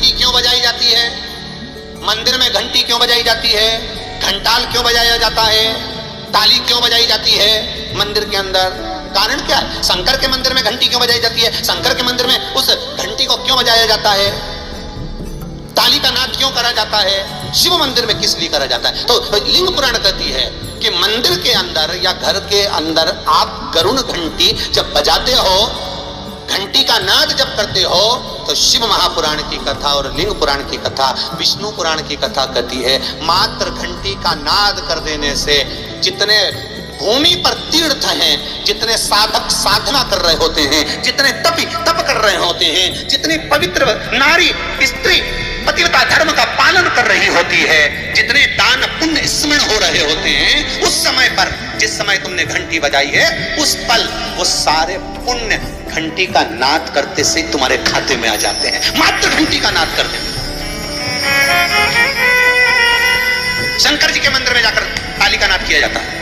घंटी क्यों बजाई जाती है? मंदिर में घंटी क्यों बजाई जाती है? घंटाल क्यों बजाया जाता है? ताली क्यों बजाई जाती है मंदिर के अंदर? कारण क्या है? शंकर के मंदिर में घंटी क्यों बजाई जाती है? शंकर के मंदिर में उस घंटी को क्यों बजाया जाता है? ताली का नाद क्यों करा जाता है? शिव मंदिर में किस लिए करा जाता है? तो लिंग पुराण कहती है कि मंदिर के अंदर या घर के अंदर आप गरुड़ घंटी जब बजाते हो, घंटी का नाद जब करते हो, तो शिव महापुराण की कथा और लिंग पुराण की कथा, विष्णु पुराण की कथा कहती है मात्र घंटी का नाद कर देने से जितने भूमि पर तीर्थ हैं, जितने साधक साधना कर रहे होते हैं, जितने तपी तप कर रहे होते हैं, जितनी पवित्र नारी स्त्री पतिव्रता धर्म का पालन कर रही होती है, जितने दान पुण्य स्मरण हो रहे होते हैं, उस समय पर जिस समय तुमने घंटी बजाई है, उस पल वो सारे पुण्य घंटी का नाद करते से तुम्हारे खाते में आ जाते हैं। मात्र घंटी का नाद करते। शंकर जी के मंदिर में जाकर ताली का नाद किया जाता है।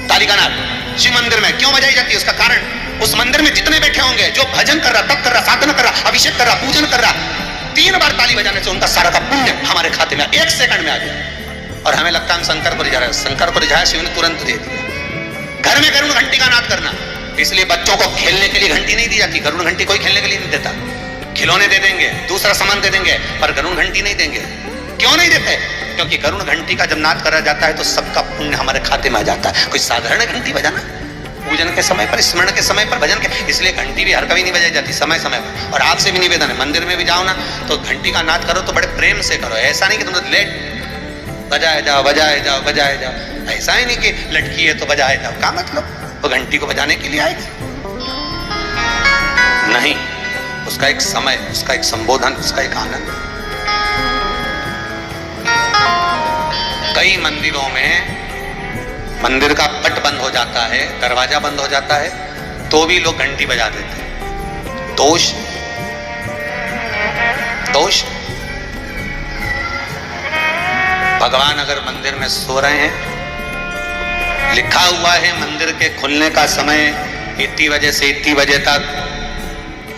ताली का नाद शिव मंदिर में क्यों बजाई जाती है? उसका कारण उस मंदिर में जितने बैठे होंगे, जो भजन कर रहा, तप कर रहा, साधना कर रहा, अभिषेक कर रहा, पूजन कर रहा, 3 बार ताली बजाने से उनका सारा का पुण्य हमारे खाते में 1 सेकंड में आ गया। और हमें लगता है हम शंकर को रिझा रहे हैं। शंकर को रिझाया, शिव ने तुरंत दे दिया। घर में गरुड़ घंटी का नाद करना, इसलिए बच्चों को खेलने के लिए घंटी नहीं दी जाती। गरुड़ घंटी कोई खेलने के लिए नहीं देता। खिलौने दे देंगे, दूसरा सामान दे देंगे, पर गरुड़ घंटी नहीं देंगे। क्यों नहीं देते? क्योंकि गरुड़ घंटी का जब नाद करा जाता है तो सबका पुण्य हमारे खाते में आ जाता है। कोई साधारण घंटी बजाना, पूजन के समय पर, स्मरण के समय पर, भजन के, इसलिए घंटी भी हर कभी नहीं बजाई जाती, समय समय पर। और आपसे भी निवेदन है, मंदिर में भी जाओ ना तो घंटी का नाद करो तो बड़े प्रेम से करो। ऐसा नहीं कि तुम लेट बजाए जाओ बजाए जाओ बजाए जाओ। ऐसा ही नहीं कि लटकी है तो बजाए जाओ। क्या मतलब? वो घंटी को बजाने के लिए आएगी? नहीं, उसका एक समय, उसका एक संबोधन, उसका एक आनंद। कई मंदिरों में मंदिर का पट बंद हो जाता है, दरवाजा बंद हो जाता है, तो भी लोग घंटी बजा देते हैं। दोष दोष। भगवान अगर मंदिर में सो रहे हैं, लिखा हुआ है मंदिर के खुलने का समय इतनी बजे से इतनी बजे तक,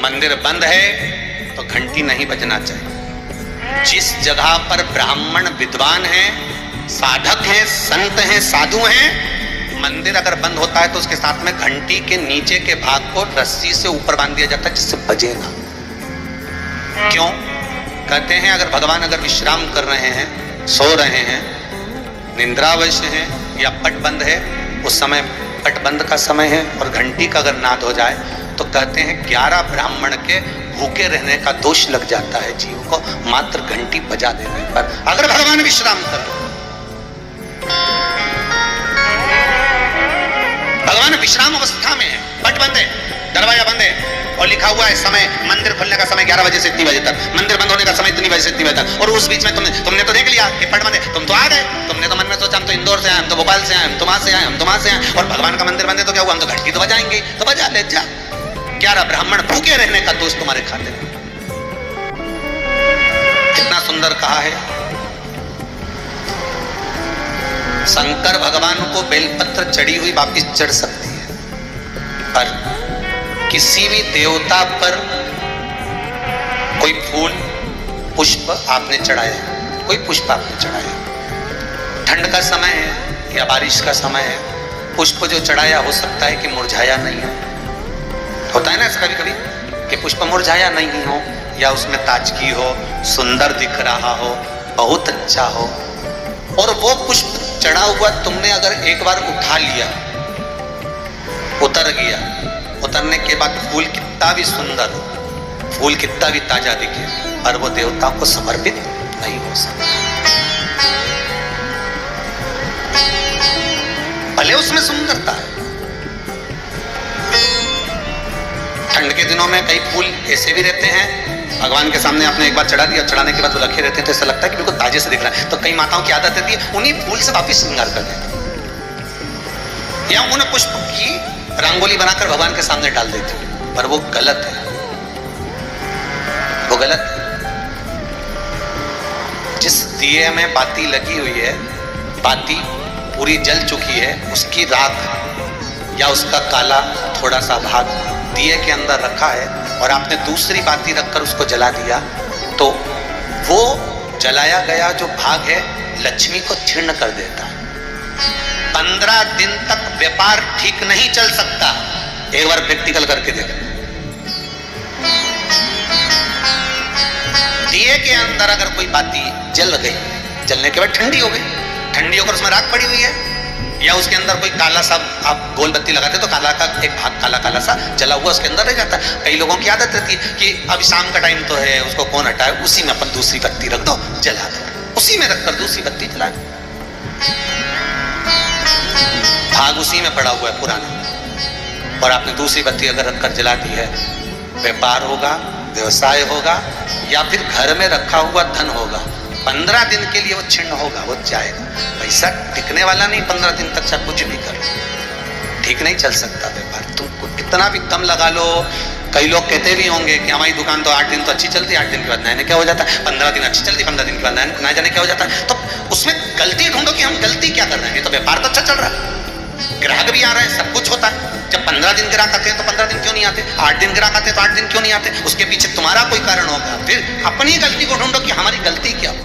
मंदिर बंद है तो घंटी नहीं बजना चाहिए। जिस जगह पर ब्राह्मण विद्वान हैं, साधक हैं, संत हैं, साधु हैं, मंदिर अगर बंद होता है तो उसके साथ में घंटी के नीचे के भाग को रस्सी से ऊपर बांध दिया जाता है जिससे बजे ना। क्यों? कहते हैं अगर भगवान अगर विश्राम कर रहे हैं, सो रहे हैं, निद्रावश हैं या पट बंद है, उस समय पट बंद का समय है और घंटी का अगर नाद हो जाए तो कहते हैं 11 ब्राह्मण के भूखे रहने का दोष लग जाता है जीव को, मात्र घंटी बजा देने पर, अगर भगवान विश्राम कर रहे। भगवान विश्राम अवस्था में है, पट बंद है, दरवाजा बंद है और लिखा हुआ है समय, मंदिर खुलने का समय 11 बजे से इतनी बजे तक, मंदिर बंद होने का समय इतनी बजे से इतनी बजे तक, और उस बीच में तुमने तो देख लिया कि पट बंद है, तुम तो आ गए, तुमने तो मन में सोचा हम तो इंदौर से आए, हम तो भोपाल से आए, हम तो वहां से आए, हम तो वहां से आए, और भगवान का मंदिर बंद है तो क्या हुआ, हम तो घंटी तो बजाएंगे, तो बजा ले जा। 11 ब्राह्मण भूखे रहने का दोष तुम्हारे खाते में। कितना सुंदर कहा है। शंकर भगवान को बेलपत्र चढ़ी हुई वापिस चढ़ सकती है, पर किसी भी देवता पर कोई फूल पुष्प आपने चढ़ाया, कोई पुष्प आपने चढ़ाया, ठंड का समय है या बारिश का समय है, पुष्प जो चढ़ाया हो सकता है कि मुरझाया नहीं हो। होता है ना ऐसा कभी कभी कि पुष्प मुरझाया नहीं हो या उसमें ताजगी हो, सुंदर दिख रहा हो, बहुत अच्छा हो, और वो पुष्प चढ़ा हुआ तुमने अगर एक बार उठा लिया, उतर गया, उतरने के बाद फूल कितना भी सुंदर हो, फूल कितना भी ताजा दिखे, पर वो देवता को समर्पित नहीं हो सकता। भले उसमें सुंदरता है। ठंड के दिनों में कई फूल ऐसे भी रहते हैं, भगवान के सामने आपने एक बार चढ़ा दिया, चढ़ाने के बाद वो रखे रहते हैं तो ऐसा लगता है कि बिल्कुल ताजे से दिख रहा है। तो कई माताओं की आदत रहती है उन्हीं फूल से वापिस श्रृंगार कर देती, या उन पुष्प की रंगोली बनाकर भगवान के सामने डाल देती, पर वो गलत है, वो गलत है। जिस दिए में बाती लगी हुई है, बाती पूरी जल चुकी है, उसकी राख या उसका काला थोड़ा सा भाग दिए के अंदर रखा है और आपने दूसरी बाती रखकर उसको जला दिया, तो वो जलाया गया जो भाग है लक्ष्मी को क्षीण कर देता है। 15 दिन तक व्यापार ठीक नहीं चल सकता। एक बार प्रैक्टिकल करके देखना। दिए के अंदर अगर कोई बाती जल गई, जलने के बाद ठंडी हो गई, ठंडी होकर उसमें राख पड़ी हुई है, या उसके अंदर कोई काला सा आप गोल बत्ती लगाते तो काला का एक भाग काला काला सा जला हुआ उसके अंदर रह जाता है। कई लोगों की आदत रहती है कि अब शाम का टाइम तो है, उसको कौन हटाए, उसी में अपन दूसरी बत्ती रख दो, जला दो, उसी में रखकर दूसरी बत्ती जला दो। भाग उसी में पड़ा हुआ है पुराना, और आपने दूसरी बत्ती अगर रखकर जला दी है, व्यापार होगा, व्यवसाय होगा, या फिर घर में रखा हुआ धन होगा, 15 दिन के लिए वो छिन्न होगा, वो जाएगा। पैसा टिकने वाला नहीं 15 दिन तक, चाहे कुछ भी कर, ठीक नहीं चल सकता व्यापार। तुम कितना भी कम लगा लो। कई लोग कहते भी होंगे कि हमारी दुकान तो 8 दिन तो अच्छी चलती है, 8 दिन के बाद नए क्या हो जाता है, 15 दिन अच्छी चलती है, 15 दिन के बाद ना जाने क्या हो जाता है। तो उसमें गलती ढूंढो कि हम गलती क्या कर रहे हैं। तो व्यापार तो अच्छा चल रहा है, ग्राहक भी आ रहे हैं, सब कुछ होता है। जब 15 दिन ग्राहक आते हैं तो 15 दिन क्यों नहीं आते, 8 दिन ग्राहक आते हैं तो 8 दिन क्यों नहीं आते। उसके पीछे तुम्हारा कोई कारण होगा। फिर अपनी गलती को ढूंढो कि हमारी गलती क्या हो।